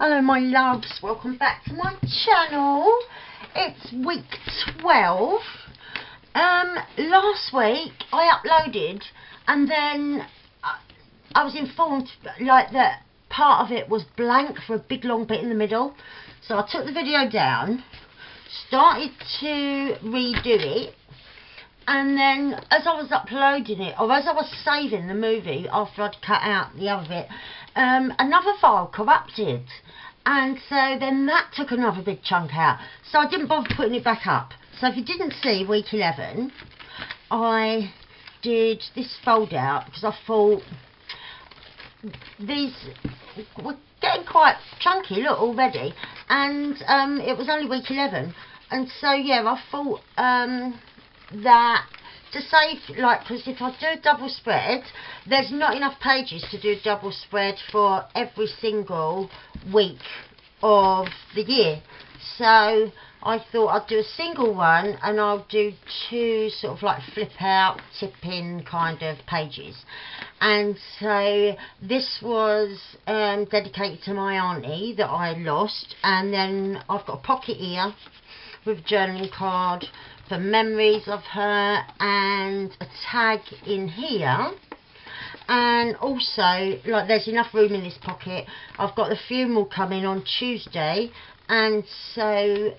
Hello my loves, welcome back to my channel. It's week 12. Last week I uploaded and then I was informed like that part of it was blank for a big long bit in the middle. So I took the video down, started to redo it, and then as I was uploading it, or as I was saving the movie after I'd cut out the other bit, another file corrupted, and so then that took another big chunk out, so I didn't bother putting it back up. So if you didn't see week 11, I did this fold out because I thought these were getting quite chunky, look, already, and it was only week 11, and so yeah, I thought that to save, like, because if I do a double spread, there's not enough pages to do a double spread for every single week of the year. So I thought I'd do a single one and I'll do two sort of like flip out, tip in kind of pages. And so this was dedicated to my auntie that I lost, and then I've got a pocket here with a journaling card for memories of her and a tag in here. And also, like, there's enough room in this pocket. I've got the funeral coming on Tuesday, and so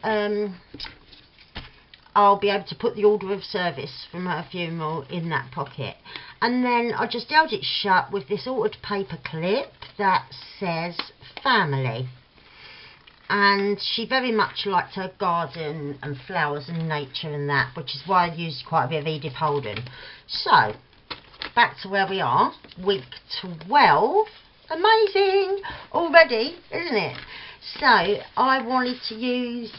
I'll be able to put the order of service from her funeral in that pocket. And then I just held it shut with this altered paper clip that says family. And she very much liked her garden and flowers and nature and that, which is why I used quite a bit of Edith Holden. So, back to where we are, week 12. Amazing already, isn't it? So, I wanted to use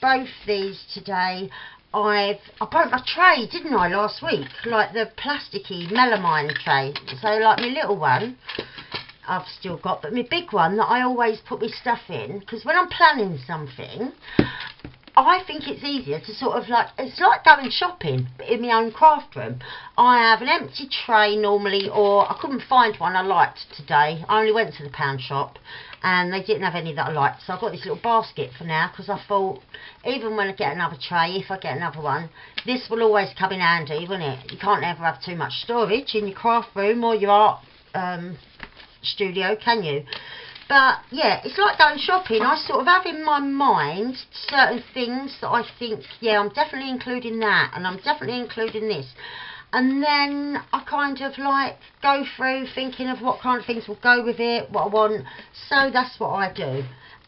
both these today. I broke my tray, didn't I, last week? Like the plasticky melamine tray. So, like my little one I've still got, but my big one that I always put my stuff in, because when I'm planning something, I think it's easier to sort of like, it's like going shopping in my own craft room. I have an empty tray normally, or I couldn't find one I liked today. I only went to the pound shop and they didn't have any that I liked, so I've got this little basket for now, because I thought even when I get another tray, if I get another one, this will always come in handy, won't it? You can't ever have too much storage in your craft room or your art studio, can you? But yeah, it's like going shopping. I sort of have in my mind certain things that I think, yeah, I'm definitely including that, and I'm definitely including this, and then I kind of like go through thinking of what kind of things will go with it, what I want. So that's what I do,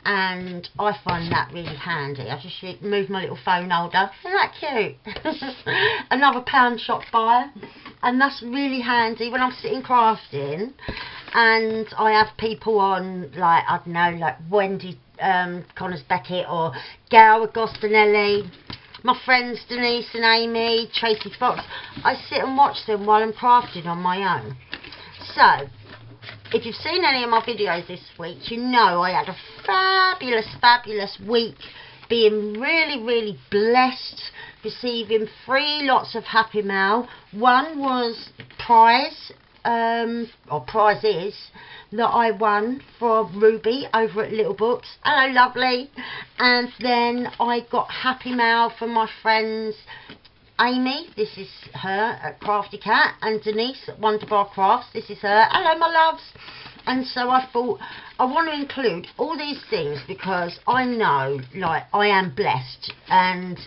and I find that really handy. I just move my little phone holder. Isn't that cute? Another pound shop buyer, and that's really handy when I'm sitting crafting and I have people on, like, I don't know, like Wendy Connors Beckett or Gail Agostinelli, my friends Denise and Amy, Tracy Fox. I sit and watch them while I'm crafting on my own. So, if you've seen any of my videos this week, you know I had a fabulous week, being really blessed, receiving 3 lots of happy mail. One was prizes that I won for Ruby over at Little Books. Hello lovely. And then I got happy mail from my friends Amy, this is her at Crafty Cat, and Denise at Wonderbar Crafts, this is her. Hello my loves. And so I thought I want to include all these things because I know, like, I am blessed, and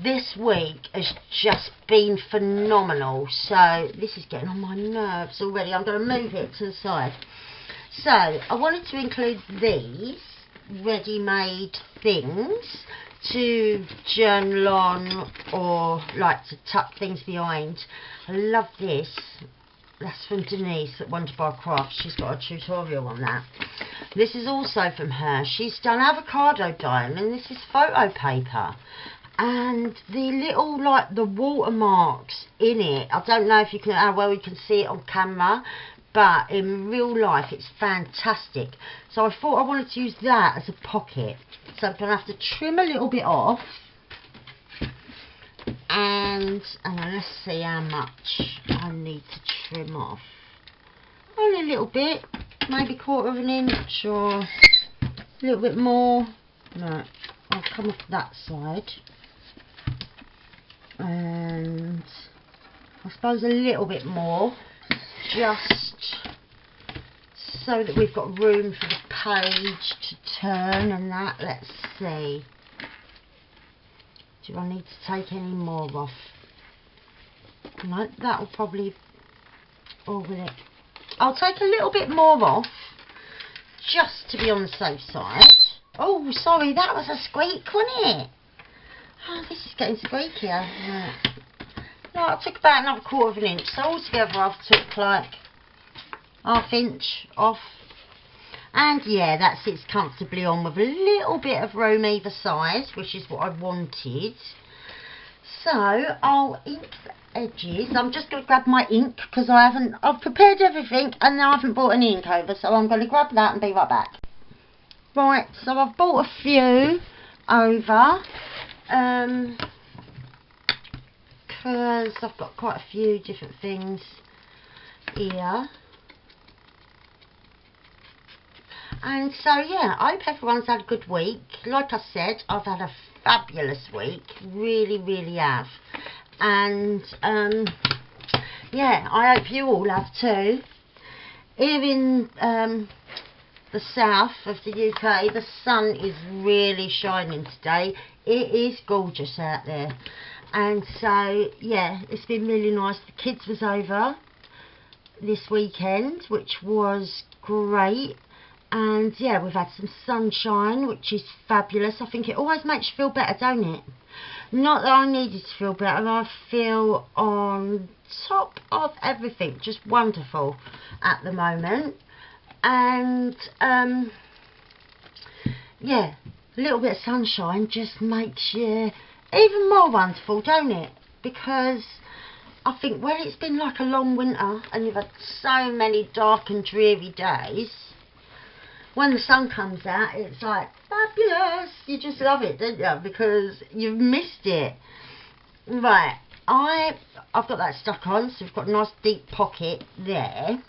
this week has just been phenomenal. So this is getting on my nerves already. I'm going to move it to the side. So I wanted to include these ready-made things to journal on, or like to tuck things behind. I love this. That's from Denise at Wonderbar Crafts. She's got a tutorial on that. This is also from her. She's done avocado dyeing, and this is photo paper. And the little, like, the watermarks in it, I don't know if you can, how well you can see it on camera, but in real life it's fantastic. So I thought I wanted to use that as a pocket. So I'm going to have to trim a little bit off. And let's see how much I need to trim off. Only a little bit, maybe 1/4 of an inch, or A little bit more. Right, I'll come off that side. And I suppose a little bit more, just so that we've got room for the page to turn and that. Let's see. Do I need to take any more off? No, that'll probably, or will it? I'll take a little bit more off, just to be on the safe side. Oh, sorry, that was a squeak, wasn't it? Oh, this is getting squeakier. Right. No, I took about another 1/4 of an inch, so altogether I've took like 1/2 inch off. And yeah, that sits comfortably on with a little bit of room either side, which is what I wanted. So I'll ink the edges. I'm just going to grab my ink because I've prepared everything and I haven't brought any ink over, so I'm going to grab that and be right back. Right, so I've bought a few over because I've got quite a few different things here. And so yeah, I hope everyone's had a good week. Like I said, I've had a fabulous week, really have. And yeah, I hope you all have too. Here in the south of the UK, the sun is really shining today. It is gorgeous out there. And so yeah, it's been really nice. The kids was over this weekend, which was great. And yeah, we've had some sunshine, which is fabulous. I think it always makes you feel better, don't it? Not that I needed to feel better, I feel on top of everything, just wonderful at the moment. And yeah, a little bit of sunshine just makes you even more wonderful, don't it? Because I think when it's been like a long winter and you've had so many dark and dreary days, when the sun comes out, it's like fabulous. You just love it, don't you? Because you've missed it. Right, I've got that stuck on, so we've got a nice deep pocket there.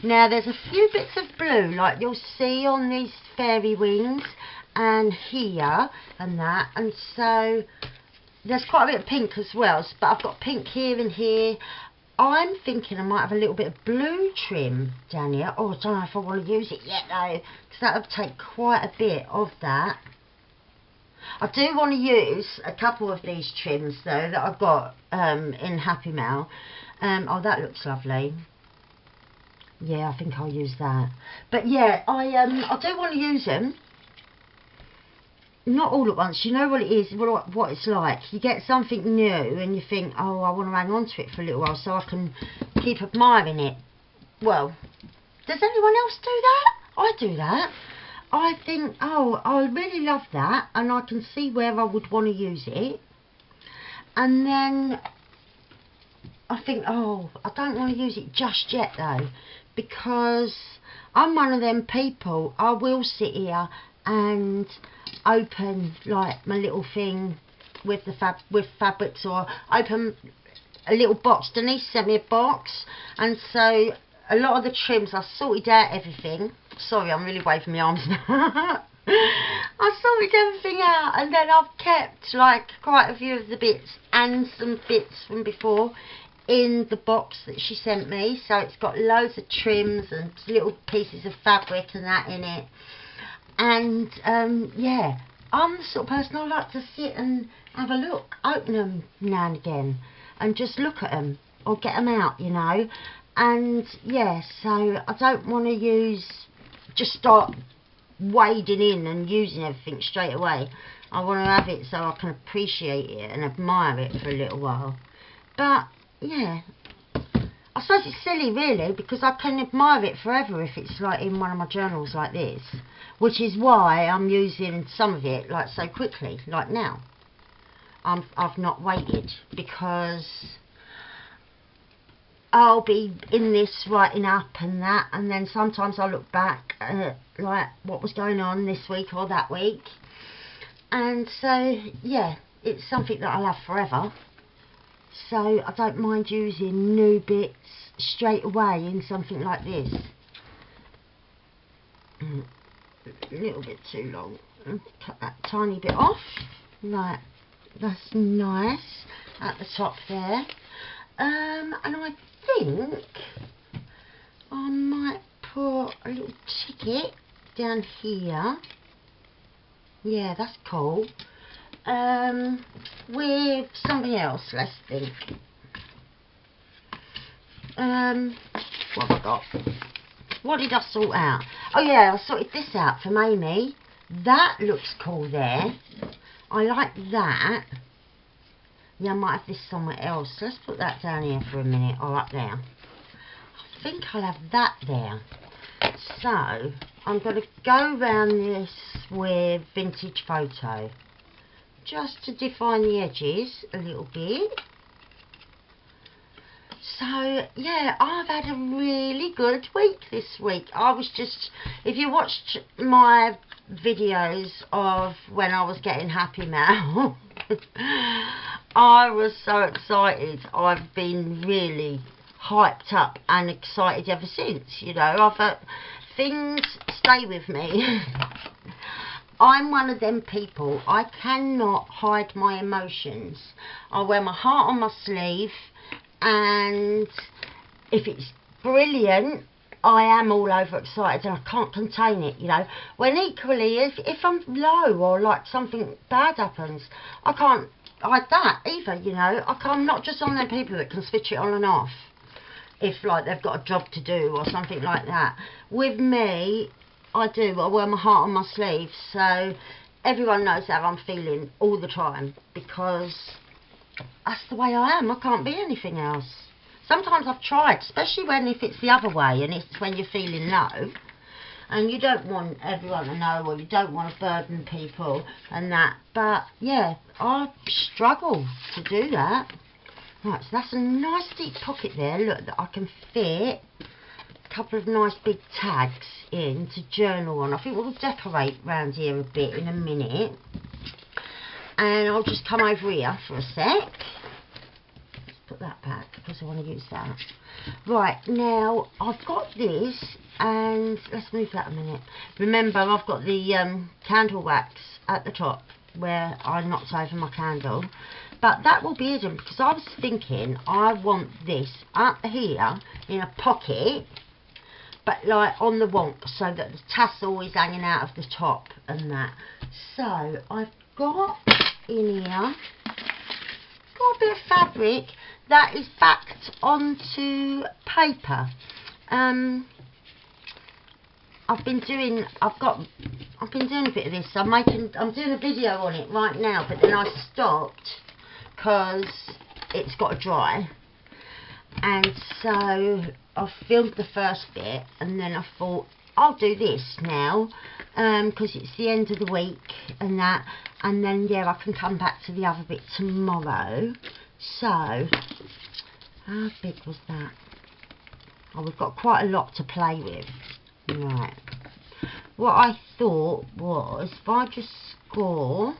Now there's a few bits of blue, like you'll see on these fairy wings and here and that, and so there's quite a bit of pink as well. But I've got pink here and here. I'm thinking I might have a little bit of blue trim down here. Oh, I don't know if I want to use it yet though, because that would take quite a bit of that. I do want to use a couple of these trims though that I've got in Happy Mail. Oh, that looks lovely. Yeah, I think I'll use that. But yeah, I do want to use them. Not all at once. You know what it is, what it's like. You get something new and you think, oh, I want to hang on to it for a little while so I can keep admiring it. Well, does anyone else do that? I do that. I think, oh, I really love that, and I can see where I would want to use it. And then I think, oh, I don't want to use it just yet though, because I'm one of them people, I will sit here and open like my little thing with the fabrics, or open a little box. Denise sent me a box, and so a lot of the trims I sorted out everything. Sorry, I'm really waving my arms now. I sorted everything out, and then I've kept like quite a few of the bits and some bits from before in the box that she sent me. So it's got loads of trims and little pieces of fabric and that in it. And yeah, I'm the sort of person I like to sit and have a look, open them now and again and just look at them or get them out, you know. And yeah, so I don't want to just start wading in and using everything straight away. I want to have it so I can appreciate it and admire it for a little while. But yeah, I suppose it's silly really, because I can admire it forever if it's like in one of my journals like this, which is why I'm using some of it like so quickly, like now. I've not waited, because I'll be in this writing up and that, and then sometimes I'll look back at like what was going on this week or that week, and so yeah, it's something that I'll have forever. So I don't mind using new bits straight away in something like this. a little bit too long. Cut that tiny bit off. Right, that's nice at the top there. And I think I might put a little ticket down here. Yeah, that's cool. With something else, let's think. What have I got? What did I sort out? Oh yeah, I sorted this out from Amy. That looks cool there. I like that. Yeah, I might have this somewhere else. Let's put that down here for a minute, or up there. I think I'll have that there. So, I'm going to go around this with vintage photo. Just to define the edges a little bit. So, yeah, I've had a really good week this week. I was just, if you watched my videos of when I was getting happy mail, I was so excited. I've been really hyped up and excited ever since, you know. I've had things stay with me. I'm one of them people, I cannot hide my emotions. I wear my heart on my sleeve, and if it's brilliant, I am all over excited and I can't contain it, you know. When equally, if I'm low or like something bad happens, I can't hide that either, you know. I'm not just one of them people that can switch it on and off if like they've got a job to do or something like that. With me, I wear my heart on my sleeve, so everyone knows how I'm feeling all the time, because that's the way I am. I can't be anything else. Sometimes I've tried, especially if it's the other way and it's when you're feeling low and you don't want everyone to know, or you don't want to burden people and that, but yeah, I struggle to do that. Right, so that's a nice deep pocket there, look, that I can fit a couple of nice big tags in to journal on. I think we'll decorate round here a bit in a minute, and I'll just come over here for a sec. Let's put that back because I want to use that. Right, now I've got this, and let's move that a minute. Remember, I've got the candle wax at the top where I knocked over my candle, but that will be hidden because I was thinking I want this up here in a pocket, but like on the wonk, so that the tassel is hanging out of the top and that. So I've got in here, got a bit of fabric that is backed onto paper. I've been doing a bit of this. I'm doing a video on it right now, but then I stopped because it's got to dry, and so I filmed the first bit, and then I thought I'll do this now because it's the end of the week and that, and then yeah, I can come back to the other bit tomorrow. So how big was that? Oh, we've got quite a lot to play with. Right, what I thought was, if I just score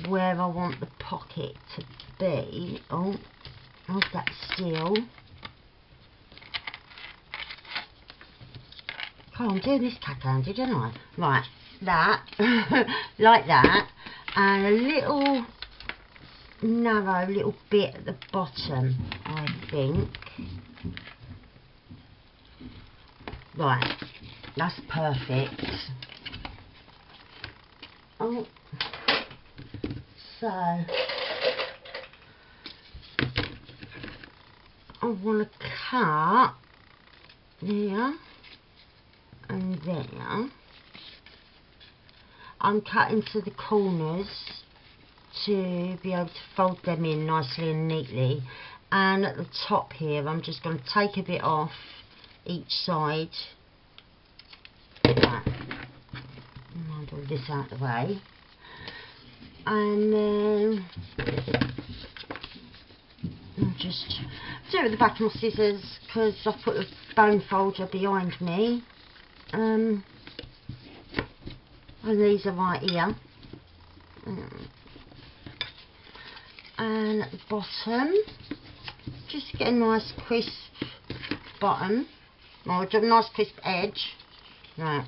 where I want the pocket to be. Oh, hold that still. Oh, I'm doing this cat-handed, didn't I? Right, that, like that, and a little narrow little bit at the bottom, I think. Right, that's perfect. Oh, so I want to cut there and there. I'm cutting to the corners to be able to fold them in nicely and neatly, and at the top here I'm just going to take a bit off each side. Right. Mind all this out of the way, and then I'll just do it with the back of my scissors because I've put a bone folder behind me, and these are right here, and at the bottom just get a nice crisp bottom, or a nice crisp edge. Right,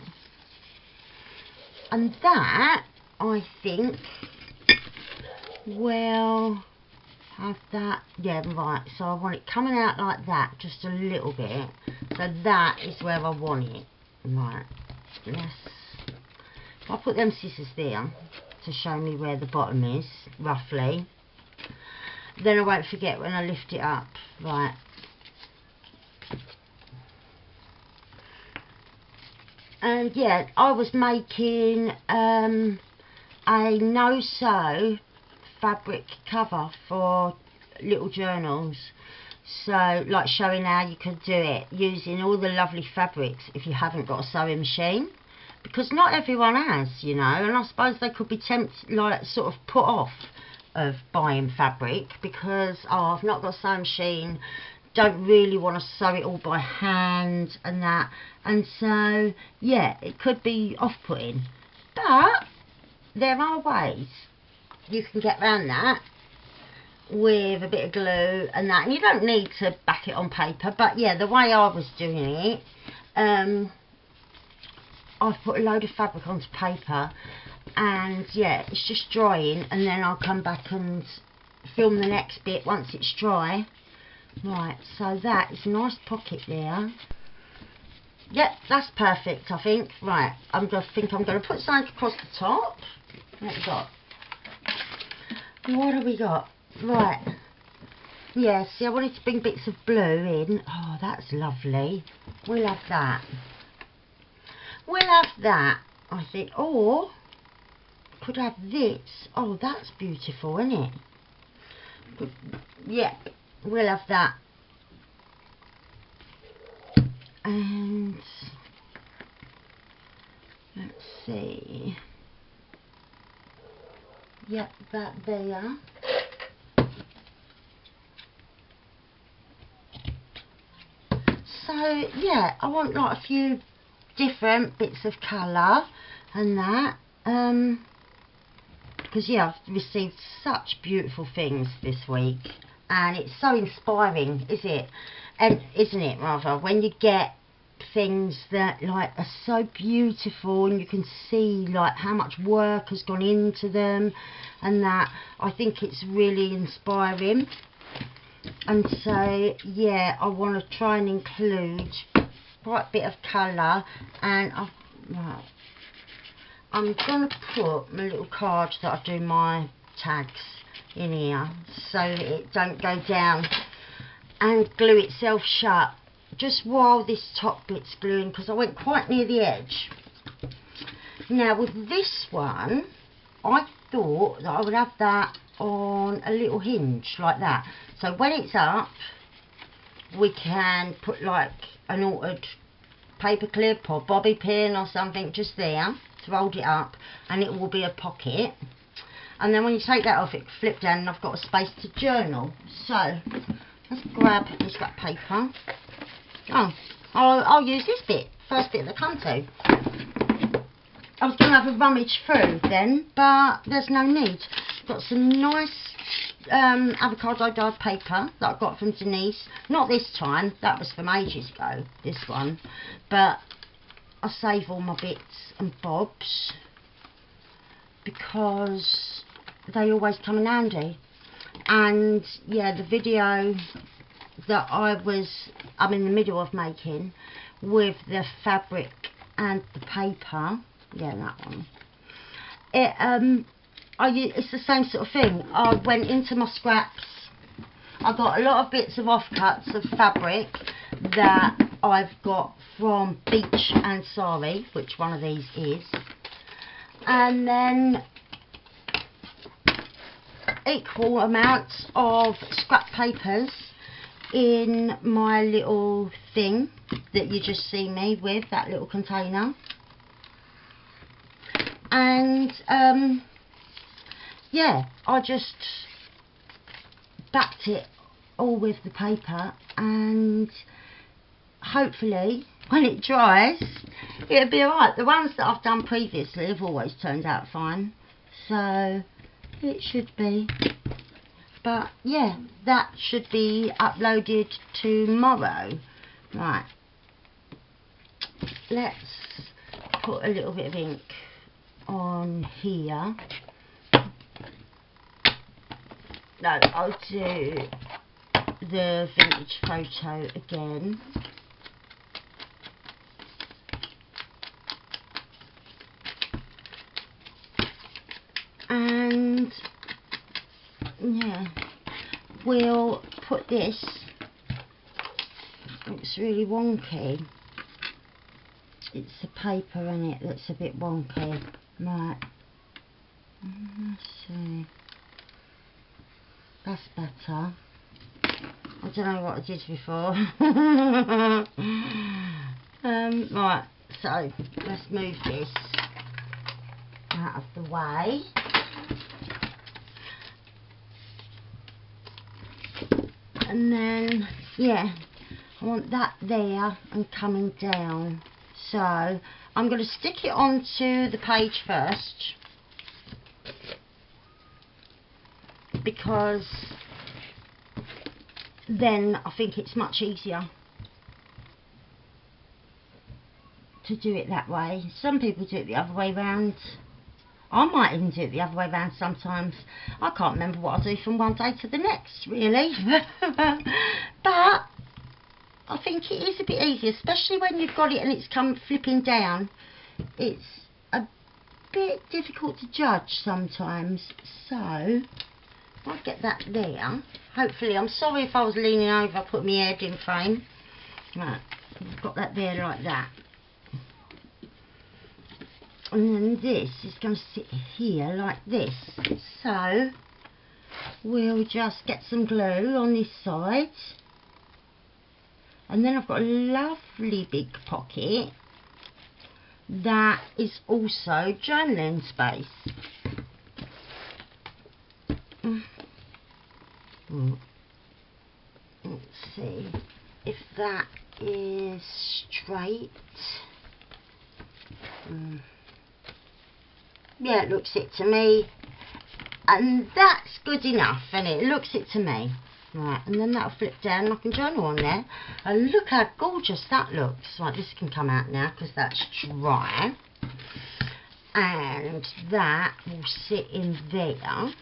And that, I think, will have that, yeah, right, so I want it coming out like that, just a little bit, so that is where I want it. Right, I'll put them scissors there to show me where the bottom is, roughly, then I won't forget when I lift it up. Right, and yeah, I was making a no-sew fabric cover for little journals, so like showing how you could do it using all the lovely fabrics if you haven't got a sewing machine, because not everyone has, you know, and I suppose they could be tempted, like sort of put off of buying fabric because, oh, I've not got a sewing machine, don't really want to sew it all by hand and that, and so yeah, it could be off-putting, but there are ways you can get around that with a bit of glue and that, and you don't need to back it on paper. But yeah, the way I was doing it, I've put a load of fabric onto paper, and yeah, it's just drying, and then I'll come back and film the next bit once it's dry. Right, so that is a nice pocket there. Yep, that's perfect, I think. Right, I'm going to put something across the top. What have we got? What have we got? Right. Yeah, see, I wanted to bring bits of blue in. Oh, that's lovely. We'll have that. We'll have that, I think. Or, could have this. Oh, that's beautiful, isn't it? But, yeah, we'll have that. And, let's see. Yep, that there. So yeah, I want like a few different bits of colour and that, because yeah, I've received such beautiful things this week, and it's so inspiring, isn't it, rather, when you get things that like are so beautiful and you can see like how much work has gone into them and that. I think it's really inspiring, and so yeah, I want to try and include quite a bit of colour, and I'm going to put my little card that I do my tags in here so that it don't go down and glue itself shut just while this top bit's gluing, because I went quite near the edge. Now with this one, I thought that I would have that on a little hinge like that, so when it's up we can put like an altered paper clip or bobby pin or something just there to hold it up, and it will be a pocket, and then when you take that off it can flip down and I've got a space to journal. So let's grab this scrap paper. Oh, I'll use this bit, first bit that come to. I was going to have a rummage through then, but there's no need. Got some nice avocado dyed paper that I got from Denise. Not this time, that was from ages ago, this one. But I save all my bits and bobs because they always come in handy. And yeah, the video that I'm in the middle of making with the fabric and the paper, yeah, that one, it's the same sort of thing. I went into my scraps, I got a lot of bits of offcuts of fabric that I've got from Beach and Sari, which one of these is, and then equal amounts of scrap papers in my little thing that you just see me with, that little container. And yeah, I just backed it all with the paper, and hopefully when it dries it'll be alright. The ones that I've done previously have always turned out fine, so it should be. But yeah, that should be uploaded tomorrow. Right, let's put a little bit of ink on here. No, I'll do the vintage photo again. And yeah, we'll put this. It's really wonky. It's the paper in it that's a bit wonky. Right. Let's see. That's better. I don't know what I did before. Right, so let's move this out of the way. And then, yeah, I want that there and coming down. So I'm going to stick it onto the page first, because then I think it's much easier to do it that way. Some people do it the other way round. I might even do it the other way round sometimes. I can't remember what I do from one day to the next, really. But I think it is a bit easier, especially when you've got it and it's come flipping down. It's a bit difficult to judge sometimes. So I'll get that there. Hopefully, I'm sorry if I was leaning over, put my head in frame. Right, I've got that there like that. And then this is going to sit here like this. So we'll just get some glue on this side. And then I've got a lovely big pocket that is also journaling space. Let's see if that is straight. Yeah, it looks it to me, and that's good enough, and it looks it to me. Right, and then that'll flip down and I can journal on there. And look how gorgeous that looks. Right, this can come out now because that's dry. And that will sit in there.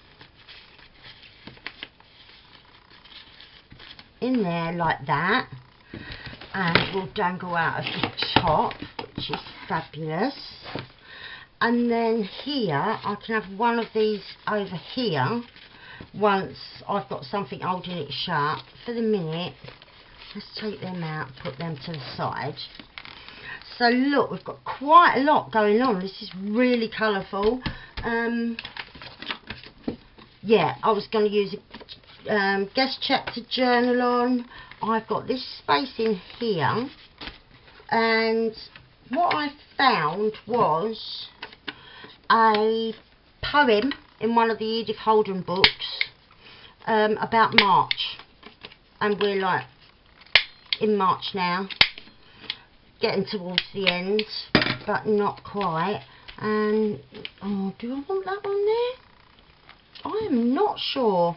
In there like that. And will dangle out of the top, which is fabulous. And then here, I can have one of these over here. Once I've got something holding it shut. For the minute, let's take them out, put them to the side. So look, we've got quite a lot going on. This is really colourful. Yeah, I was going to use a guest check to journal on. I've got this space in here, and what I found was a poem in one of the Edith Holden books about March, and we're like in March now, getting towards the end, but not quite. And oh, do I want that on there? I am not sure.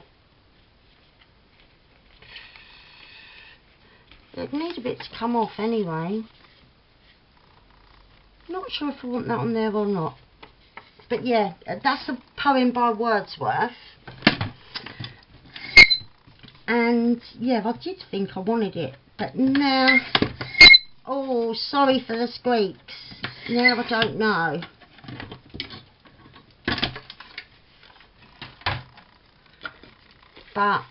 It needs a bit to come off anyway. Not sure if I want that on there or not. But yeah, that's a poem by Wordsworth. And yeah, I did think I wanted it, but now, oh, sorry for the squeaks. Now I don't know. But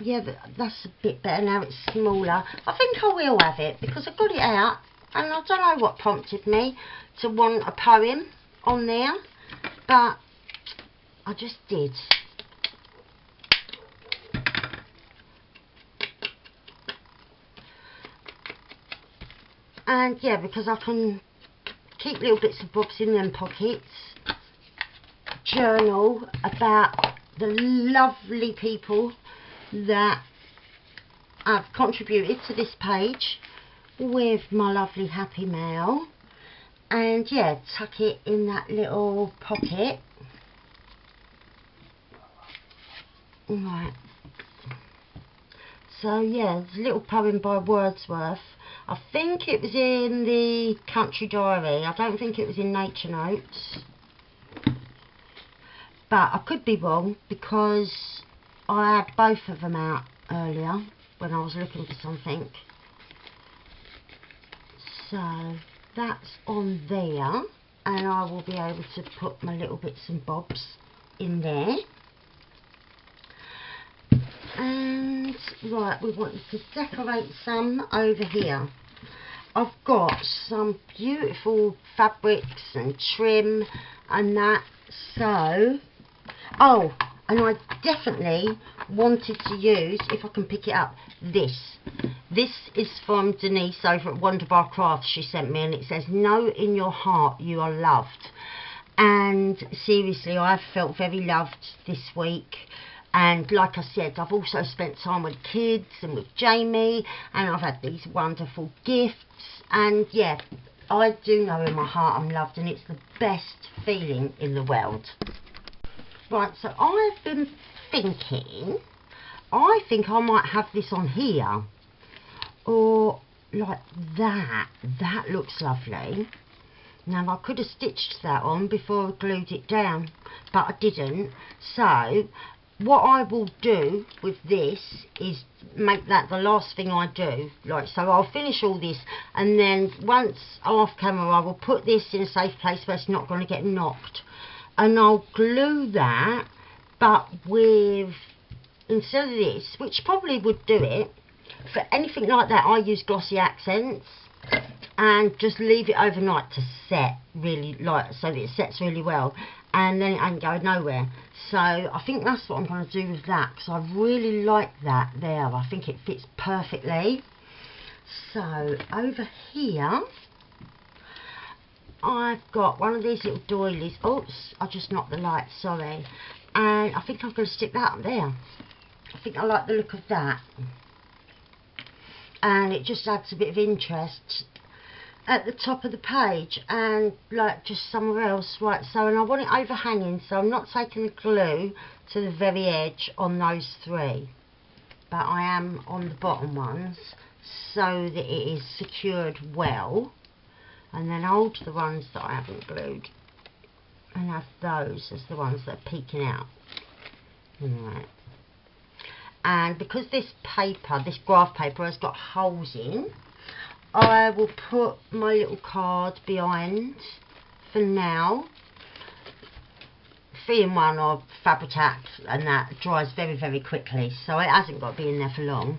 yeah, that's a bit better now. It's smaller. I think I will have it because I got it out, and I don't know what prompted me to want a poem on there, but I just did. And yeah, because I can keep little bits of bobs in them pockets, journal about the lovely people that I've contributed to this page with my lovely happy mail, and yeah, tuck it in that little pocket. Right, So yeah, it's a little poem by Wordsworth. I think it was in the Country Diary. I don't think it was in Nature Notes. But I could be wrong because I had both of them out earlier when I was looking for something. So that's on there, and I will be able to put my little bits and bobs in there. And right, we want to decorate some over here. I've got some beautiful fabrics and trim and that, so oh, and I definitely wanted to use, if I can pick it up, this is from Denise over at Wonderbar Crafts. She sent me, and it says, "Know in your heart you are loved." And seriously, I've felt very loved this week. And like I said, I've also spent time with kids and with Jamie, and I've had these wonderful gifts. And yeah, I do know in my heart I'm loved, and it's the best feeling in the world. Right, so I've been thinking, I think I might have this on here, or like that. That looks lovely. Now I could have stitched that on before I glued it down, but I didn't. So what I will do with this is make that the last thing I do. Like, so I'll finish all this, and then once off camera I will put this in a safe place where it's not going to get knocked, and I'll glue that, but with, instead of this, which probably would do it, for anything like that I use glossy accents, and just leave it overnight to set really, like, so that it sets really well, and then it ain't going nowhere. So I think that's what I'm going to do with that, because I really like that there. I think it fits perfectly. So over here I've got one of these little doilies. Oops, I just knocked the light, sorry. And I think I'm going to stick that up there. I think I like the look of that, and it just adds a bit of interest at the top of the page, and like just somewhere else. Right, so, and I want it overhanging, so I'm not taking the glue to the very edge on those three, but I am on the bottom ones, so that it is secured well, and then hold the ones that I haven't glued and have those as the ones that are peeking out. Right. And because this paper, this graph paper, has got holes in, I will put my little card behind for now. 3-in-1 or Fabri-Tac, and that dries very, very quickly, so it hasn't got to be in there for long.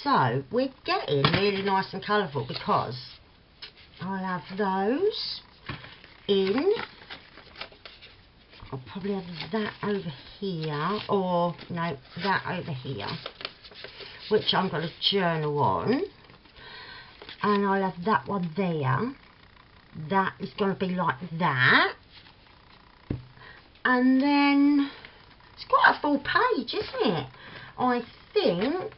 So we're getting really nice and colourful, because I'll have those in. I'll probably have that over here, or no, that over here, which I'm going to journal on. And I'll have that one there. That is going to be like that. And then it's quite a full page, isn't it? I think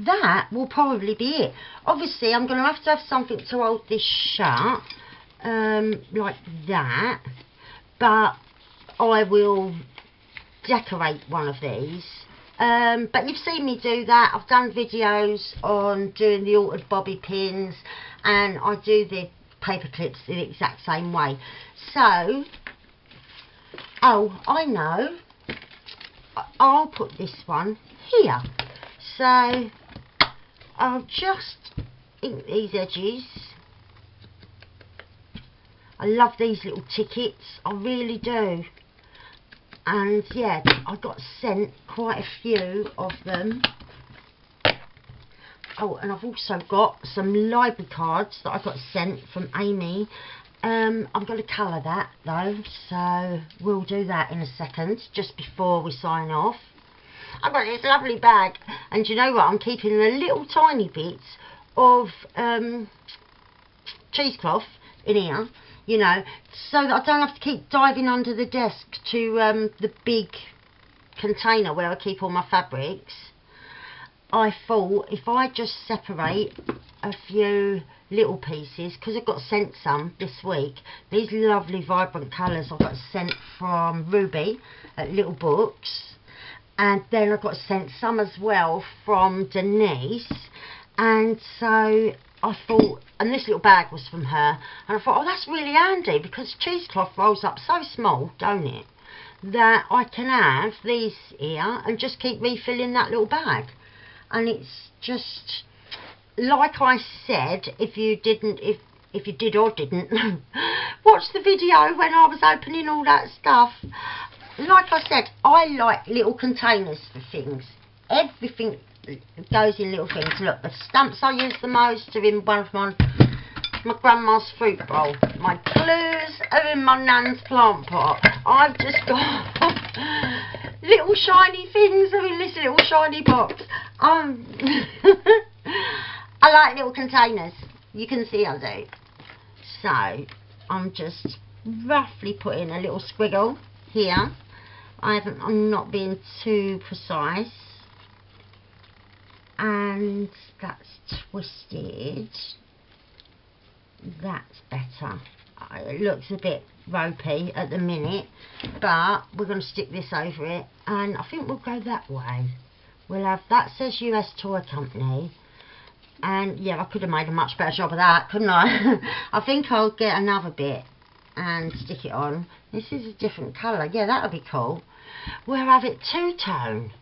that will probably be it. Obviously I'm going to have something to hold this shut, like that, but I will decorate one of these. But you've seen me do that. I've done videos on doing the altered bobby pins, and I do the paper clips in the exact same way. So, oh, I know, I'll put this one here. So I'll just ink these edges. I love these little tickets, I really do. And yeah, I got sent quite a few of them. Oh, and I've also got some library cards that I got sent from Amy. I'm going to colour that though, so we'll do that in a second, just before we sign off. I've got this lovely bag, and you know what, I'm keeping the little tiny bits of cheesecloth in here, you know, so that I don't have to keep diving under the desk to the big container where I keep all my fabrics. I thought if I just separate a few little pieces, because I've got sent some this week, these lovely vibrant colours I got sent from Ruby at Little Books, and then I got sent some as well from Denise, and so I thought, and this little bag was from her, and I thought, oh, that's really handy, because cheesecloth rolls up so small, don't it, that I can have these here and just keep refilling that little bag. And it's just, like I said, if you did or didn't watch the video when I was opening all that stuff, like I said, I like little containers for things. Everything goes in little things. Look, the stamps I use the most are in one of my grandma's fruit bowl. My glues are in my nan's plant pot. I've just got little shiny things are in this little shiny box. I like little containers. You can see I do. So I'm just roughly putting a little squiggle here. I'm not being too precise. And that's twisted. That's better. It looks a bit ropey at the minute, but we're going to stick this over it, and I think we'll go that way. We'll have, that says US Toy Company, and yeah, I could have made a much better job of that, couldn't I? I think I'll get another bit and stick it on. This is a different colour. Yeah, that'll be cool. We'll have it two-tone,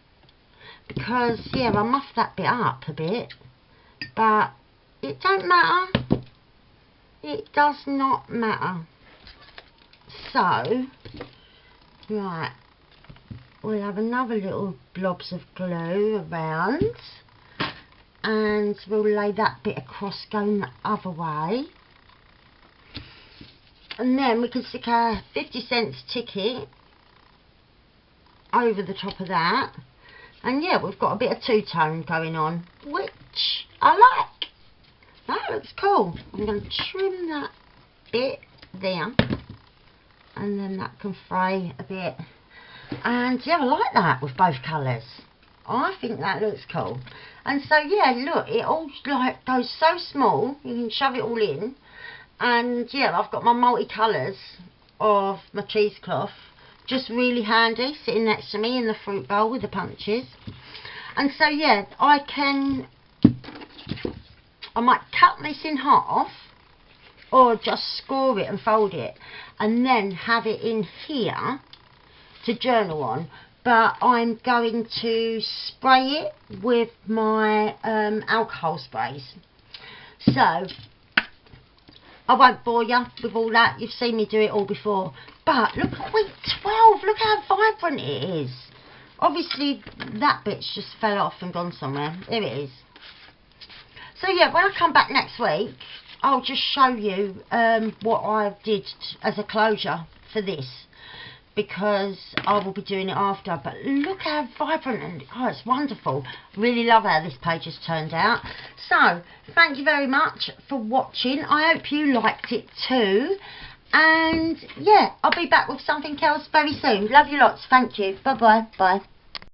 because yeah, I muffed that bit up a bit, but it don't matter. It does not matter. So, right, we'll have another little blobs of glue around, and we'll lay that bit across going the other way, and then we can stick a 50-cent ticket over the top of that, and yeah, we've got a bit of two-tone going on, which I like. That looks cool. I'm going to trim that bit there, and then that can fray a bit. And yeah, I like that with both colours. I think that looks cool. And so yeah, look, it all like goes so small, you can shove it all in. And yeah, I've got my multi-colours of my cheesecloth, just really handy, sitting next to me in the fruit bowl with the punches. And so yeah, I might cut this in half, or just score it and fold it, and then have it in here to journal on. But I'm going to spray it with my alcohol sprays. So I won't bore you with all that. You've seen me do it all before. But look at week 12. Look how vibrant it is. Obviously that bit's just fell off and gone somewhere. There it is. So yeah, when I come back next week, I'll just show you what I did as a closure for this, because I will be doing it after. But look how vibrant, and oh, it's wonderful. Really love how this page has turned out. So thank you very much for watching. I hope you liked it too, and yeah, I'll be back with something else very soon. Love you lots. Thank you. Bye bye. Bye.